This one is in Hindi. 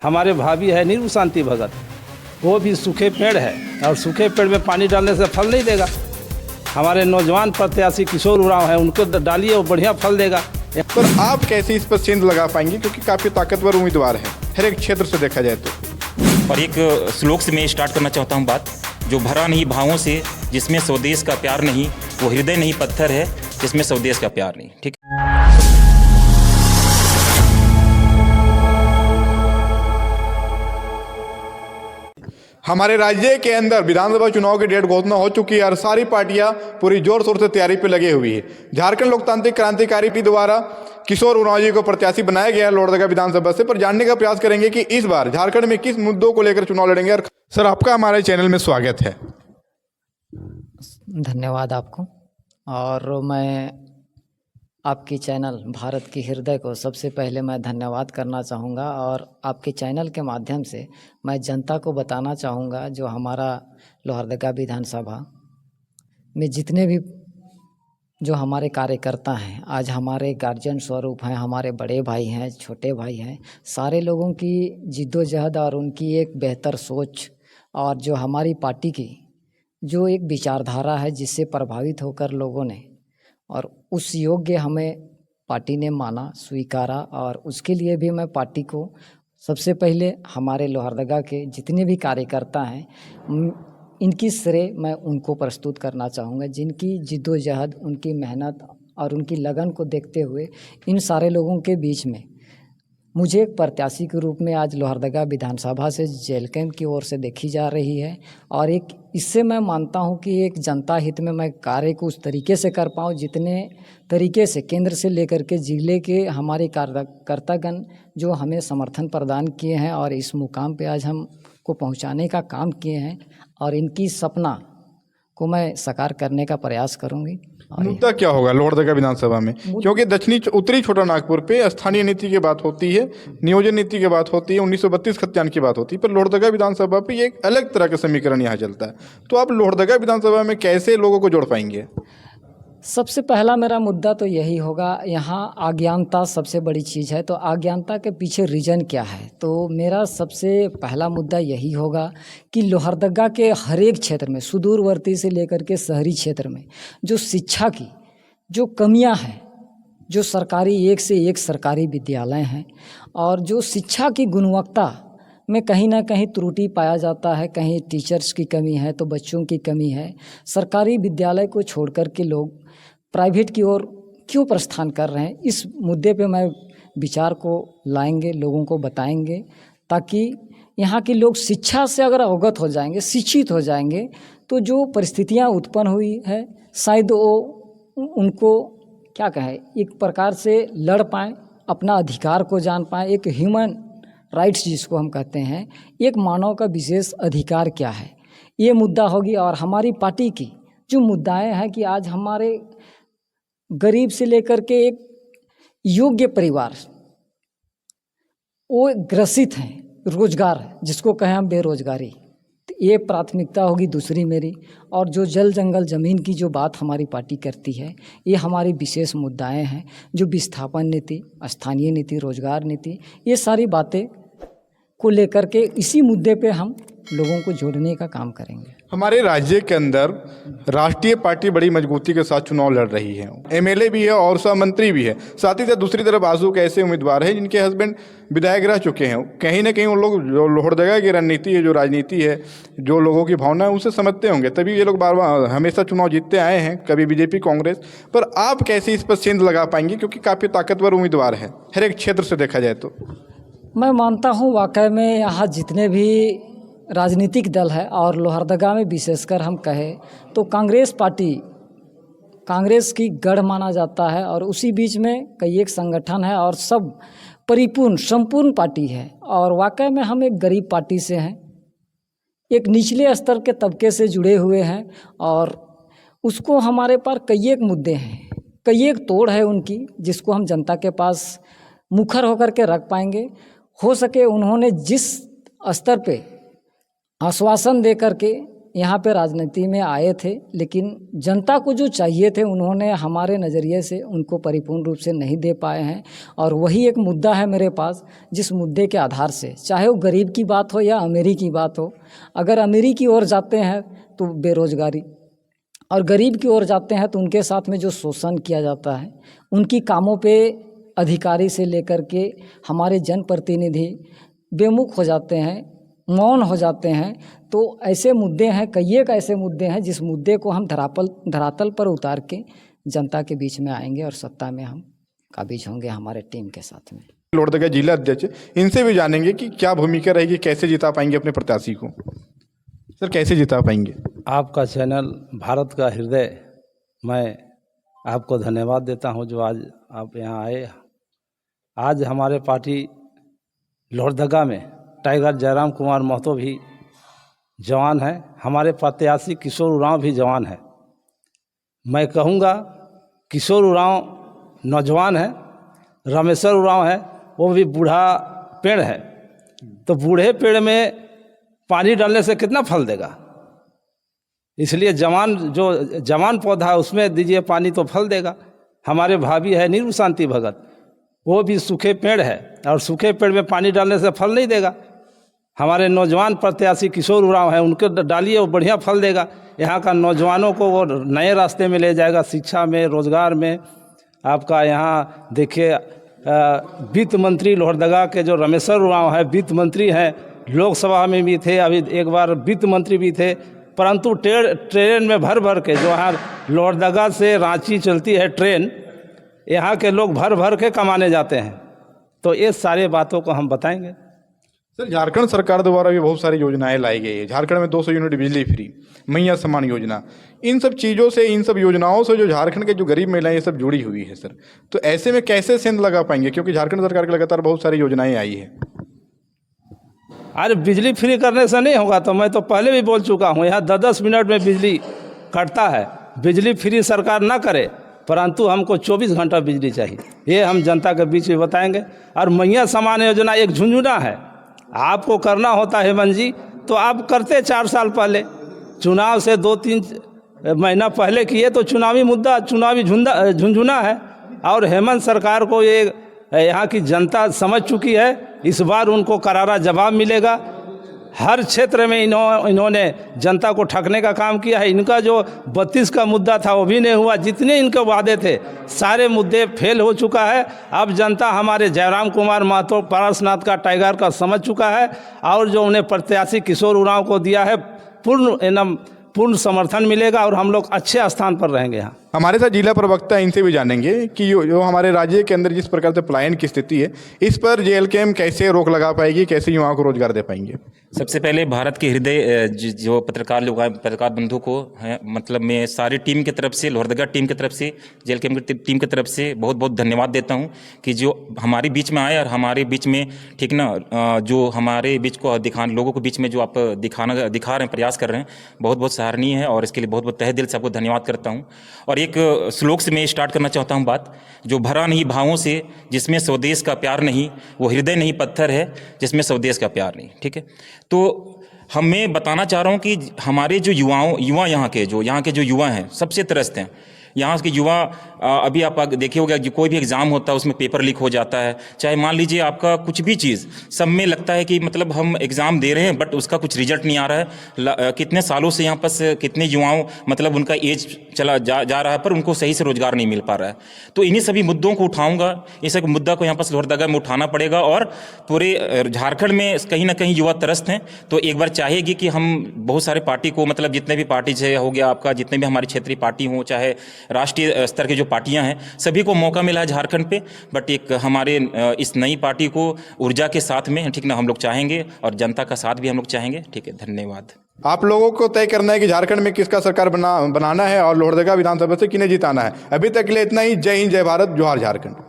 हमारे भाभी है नीरू शांति भगत, वो भी सूखे पेड़ है और सूखे पेड़ में पानी डालने से फल नहीं देगा। हमारे नौजवान प्रत्याशी किशोर उरांव है, उनको डालिए, वो बढ़िया फल देगा। पर आप कैसे इस पर सेंध लगा पाएंगे, क्योंकि काफ़ी ताकतवर उम्मीदवार है हर एक क्षेत्र से देखा जाए तो। और एक श्लोक से मैं स्टार्ट करना चाहता हूँ बात, जो भरा नहीं भावों से, जिसमें स्वदेश का प्यार नहीं, वो हृदय नहीं पत्थर है, जिसमें स्वदेश का प्यार नहीं। ठीक। हमारे राज्य के अंदर विधानसभा चुनाव की डेट घोषणा हो चुकी है और सारी पार्टियां पूरी जोर शोर से तैयारी पे लगी हुई है। झारखंड लोकतांत्रिक क्रांतिकारी पार्टी द्वारा किशोर उरांव जी को प्रत्याशी बनाया गया है लोहरदगा विधानसभा से। पर जानने का प्रयास करेंगे कि इस बार झारखंड में किस मुद्दों को लेकर चुनाव लड़ेंगे। और सर, आपका हमारे चैनल में स्वागत है। धन्यवाद आपको। और मैं आपकी चैनल भारत की हृदय को सबसे पहले मैं धन्यवाद करना चाहूँगा। और आपके चैनल के माध्यम से मैं जनता को बताना चाहूँगा, जो हमारा लोहरदगा विधानसभा में जितने भी जो हमारे कार्यकर्ता हैं, आज हमारे गार्जियन स्वरूप हैं, हमारे बड़े भाई हैं, छोटे भाई हैं, सारे लोगों की जिद्दोजहद और उनकी एक बेहतर सोच और जो हमारी पार्टी की जो एक विचारधारा है, जिससे प्रभावित होकर लोगों ने और उस योग्य हमें पार्टी ने माना, स्वीकारा। और उसके लिए भी मैं पार्टी को सबसे पहले हमारे लोहरदगा के जितने भी कार्यकर्ता हैं, इनकी श्रेय मैं उनको प्रस्तुत करना चाहूँगा, जिनकी जिद्दोजहद, उनकी मेहनत और उनकी लगन को देखते हुए इन सारे लोगों के बीच में मुझे एक प्रत्याशी के रूप में आज लोहरदगा विधानसभा से जेल कैंप की ओर से देखी जा रही है। और एक इससे मैं मानता हूं कि एक जनता हित में मैं कार्य को उस तरीके से कर पाऊं, जितने तरीके से केंद्र से लेकर के जिले के हमारे कार्यकर्तागण जो हमें समर्थन प्रदान किए हैं और इस मुकाम पे आज हमको पहुंचाने का काम किए हैं, और इनकी सपना को मैं साकार करने का प्रयास करूँगी। मुद्दा क्या होगा लोहरदगा विधानसभा में, क्योंकि दक्षिणी उत्तरी छोटा नागपुर पे स्थानीय नीति की बात होती है, नियोजन नीति की बात होती है, 1932 खतियान की बात होती है, पर लोहरदगा विधानसभा पे एक अलग तरह का समीकरण यहाँ चलता है। तो आप लोहरदगा विधानसभा में कैसे लोगों को जोड़ पाएंगे? सबसे पहला मेरा मुद्दा तो यही होगा, यहाँ अज्ञानता सबसे बड़ी चीज़ है। तो अज्ञानता के पीछे रीजन क्या है, तो मेरा सबसे पहला मुद्दा यही होगा कि लोहरदगा के हर एक क्षेत्र में, सुदूरवर्ती से लेकर के शहरी क्षेत्र में, जो शिक्षा की जो कमियां हैं, जो सरकारी एक से एक सरकारी विद्यालय हैं, और जो शिक्षा की गुणवत्ता में कहीं ना कहीं त्रुटि पाया जाता है, कहीं टीचर्स की कमी है तो बच्चों की कमी है। सरकारी विद्यालय को छोड़कर के लोग प्राइवेट की ओर क्यों प्रस्थान कर रहे हैं, इस मुद्दे पे मैं विचार को लाएंगे, लोगों को बताएंगे, ताकि यहाँ के लोग शिक्षा से अगर अवगत हो जाएंगे, शिक्षित हो जाएंगे, तो जो परिस्थितियाँ उत्पन्न हुई है शायद वो उनको क्या कहें, एक प्रकार से लड़ पाएँ, अपना अधिकार को जान पाएँ। एक ह्यूमन राइट्स जिसको हम कहते हैं, एक मानव का विशेष अधिकार क्या है, ये मुद्दा होगी। और हमारी पार्टी की जो मुद्दाएं हैं कि आज हमारे गरीब से लेकर के एक योग्य परिवार वो ग्रसित हैं, रोजगार जिसको कहें हम बेरोजगारी, तो ये प्राथमिकता होगी दूसरी मेरी। और जो जल जंगल ज़मीन की जो बात हमारी पार्टी करती है, ये हमारी विशेष मुद्दाएं हैं। जो विस्थापन नीति, स्थानीय नीति, रोजगार नीति, ये सारी बातें को लेकर के इसी मुद्दे पे हम लोगों को जोड़ने का काम करेंगे। हमारे राज्य के अंदर राष्ट्रीय पार्टी बड़ी मजबूती के साथ चुनाव लड़ रही है, एमएलए भी है और सह मंत्री भी है। साथ ही साथ दूसरी तरफ आजू के ऐसे उम्मीदवार हैं जिनके हस्बैंड विधायक रह चुके हैं। कहीं ना कहीं उन लोग जो लोहरदगा की रणनीति है, जो राजनीति है, जो लोगों की भावना है, उसे समझते होंगे, तभी ये लोग बार बार हमेशा चुनाव जीतते आए हैं, कभी बीजेपी कांग्रेस। पर आप कैसे इस पर सेंध लगा पाएंगे, क्योंकि काफ़ी ताकतवर उम्मीदवार है हर एक क्षेत्र से देखा जाए तो। मैं मानता हूँ वाकई में यहाँ जितने भी राजनीतिक दल है, और लोहरदगा में विशेषकर हम कहें तो कांग्रेस पार्टी, कांग्रेस की गढ़ माना जाता है, और उसी बीच में कई एक संगठन है और सब परिपूर्ण संपूर्ण पार्टी है। और वाकई में हम एक गरीब पार्टी से हैं, एक निचले स्तर के तबके से जुड़े हुए हैं, और उसको हमारे पास कई एक मुद्दे हैं, कई एक तोड़ है उनकी, जिसको हम जनता के पास मुखर होकर के रख पाएंगे। हो सके उन्होंने जिस स्तर पे आश्वासन दे करके यहाँ पे राजनीति में आए थे, लेकिन जनता को जो चाहिए थे उन्होंने हमारे नज़रिए से उनको परिपूर्ण रूप से नहीं दे पाए हैं। और वही एक मुद्दा है मेरे पास, जिस मुद्दे के आधार से, चाहे वो गरीब की बात हो या अमीरी की बात हो, अगर अमीरी की ओर जाते हैं तो बेरोजगारी, और गरीब की ओर जाते हैं तो उनके साथ में जो शोषण किया जाता है, उनकी कामों पे अधिकारी से लेकर के हमारे जनप्रतिनिधि बेमुख हो जाते हैं, मौन हो जाते हैं। तो ऐसे मुद्दे हैं, कई एक ऐसे मुद्दे हैं जिस मुद्दे को हम धरातल पर उतार के जनता के बीच में आएंगे और सत्ता में हम काबिज होंगे हमारे टीम के साथ में। लोहरदगा जिला अध्यक्ष, इनसे भी जानेंगे कि क्या भूमिका रहेगी, कैसे जिता पाएंगे अपने प्रत्याशी को। सर, कैसे जिता पाएंगे? आपका चैनल भारत का हृदय, मैं आपको धन्यवाद देता हूं जो आज आप यहाँ आए। आज हमारे पार्टी लोहरदगा में टाइगर जयराम कुमार महतो भी जवान है, हमारे प्रत्याशी किशोर उरांव भी जवान है। मैं कहूँगा किशोर उरांव नौजवान है, रामेश्वर उरांव है वो भी बूढ़ा पेड़ है, तो बूढ़े पेड़ में पानी डालने से कितना फल देगा। इसलिए जवान पौधा है उसमें दीजिए पानी तो फल देगा। हमारे भाभी है नीरू शांति भगत, वो भी सूखे पेड़ है और सूखे पेड़ में पानी डालने से फल नहीं देगा। हमारे नौजवान प्रत्याशी किशोर उरांव है, उनको डालिए वो बढ़िया फल देगा। यहाँ का नौजवानों को वो नए रास्ते में ले जाएगा, शिक्षा में, रोजगार में। आपका यहाँ देखिए वित्त मंत्री लोहरदगा के जो रामेश्वर उरांव है, वित्त मंत्री हैं, लोकसभा में भी थे, अभी एक बार वित्त मंत्री भी थे, परंतु ट्रेन में भर भर के, जो यहाँ लोहरदगा से रांची चलती है ट्रेन, यहाँ के लोग भर भर के कमाने जाते हैं। तो ये सारे बातों को हम बताएंगे। सर, झारखंड सरकार द्वारा भी बहुत सारी योजनाएं लाई गई है। झारखंड में 200 यूनिट बिजली फ्री, मैया सम्मान योजना, इन सब चीज़ों से, इन सब योजनाओं से जो झारखंड के जो गरीब महिलाएं ये सब जुड़ी हुई है सर, तो ऐसे में कैसे सेंध लगा पाएंगे, क्योंकि झारखंड सरकार की लगातार बहुत सारी योजनाएं आई है। अरे बिजली फ्री करने से नहीं होगा, तो मैं तो पहले भी बोल चुका हूँ, यहाँ 10-10 मिनट में बिजली कटता है। बिजली फ्री सरकार ना करे, परंतु हमको 24 घंटा बिजली चाहिए, ये हम जनता के बीच में बताएंगे। और मैया सम्मान योजना एक झुंझुना है, आपको करना होता है हेमंत जी, तो आप करते 4 साल पहले, चुनाव से 2-3 महीना पहले किए, तो चुनावी मुद्दा, चुनावी झुंझुना है। और हेमंत सरकार को ये यहाँ की जनता समझ चुकी है, इस बार उनको करारा जवाब मिलेगा। हर क्षेत्र में इन्होंने जनता को ठगने का काम किया है। इनका जो 32 का मुद्दा था वो भी नहीं हुआ, जितने इनके वादे थे सारे मुद्दे फेल हो चुका है। अब जनता हमारे जयराम कुमार महतो, पारसनाथ का, टाइगर का समझ चुका है, और जो उन्हें प्रत्याशी किशोर उरांव को दिया है, पूर्ण समर्थन मिलेगा और हम लोग अच्छे स्थान पर रहेंगे। यहाँ हमारे साथ जिला प्रवक्ता, इनसे भी जानेंगे कि जो हमारे राज्य के अंदर जिस प्रकार से पलायन की स्थिति है, इस पर जेएलकेएम कैसे रोक लगा पाएगी, कैसे युवाओं को रोजगार दे पाएंगे। सबसे पहले भारत के हृदय जो पत्रकार लोग, पत्रकार बंधु को है, मतलब मैं सारी टीम की तरफ से, लोहरदगा टीम की तरफ से, जेएलकेएम की टीम की तरफ से बहुत बहुत धन्यवाद देता हूँ कि जो हमारे बीच में आए और हमारे बीच में, ठीक ना, जो हमारे बीच को लोगों के बीच में जो आप दिखा रहे हैं, प्रयास कर रहे हैं, बहुत बहुत सराहनीय है। और इसके लिए बहुत बहुत तहे दिल से आपको धन्यवाद करता हूँ। और एक श्लोक से मैं स्टार्ट करना चाहता हूँ बात, जो भरा नहीं भावों से, जिसमें स्वदेश का प्यार नहीं, वो हृदय नहीं पत्थर है, जिसमें स्वदेश का प्यार नहीं। ठीक है, तो मैं बताना चाह रहा हूँ कि हमारे जो युवा यहाँ के जो युवा हैं, सबसे त्रस्त हैं। यहाँ के युवा, अभी आप देखे होगा कि कोई भी एग्ज़ाम होता है उसमें पेपर लीक हो जाता है, चाहे मान लीजिए आपका कुछ भी चीज़, सब में लगता है कि मतलब हम एग्ज़ाम दे रहे हैं बट उसका कुछ रिजल्ट नहीं आ रहा है। कितने सालों से यहाँ पर कितने युवाओं, मतलब उनका एज चला जा रहा है पर उनको सही से रोजगार नहीं मिल पा रहा है। तो इन्हीं सभी मुद्दों को उठाऊंगा, इस एक मुद्दा को यहाँ पर लोहरदगा में उठाना पड़ेगा। और पूरे झारखंड में कहीं ना कहीं युवा त्रस्त हैं, तो एक बार चाहेगी कि हम बहुत सारे पार्टी को, मतलब जितने भी पार्टी से हो गया आपका, जितने भी हमारी क्षेत्रीय पार्टी हो, चाहे राष्ट्रीय स्तर की जो पार्टियां हैं, सभी को मौका मिला है झारखंड पे। बट एक हमारे इस नई पार्टी को ऊर्जा के साथ में, ठीक ना, हम लोग चाहेंगे और जनता का साथ भी हम लोग चाहेंगे। ठीक है, धन्यवाद। आप लोगों को तय करना है कि झारखंड में किसका सरकार बनाना है और लोहरदगा विधानसभा से किन्हें जिताना है। अभी तक के लिए इतना ही। जय हिंद, जय भारत, जोहार झारखंड।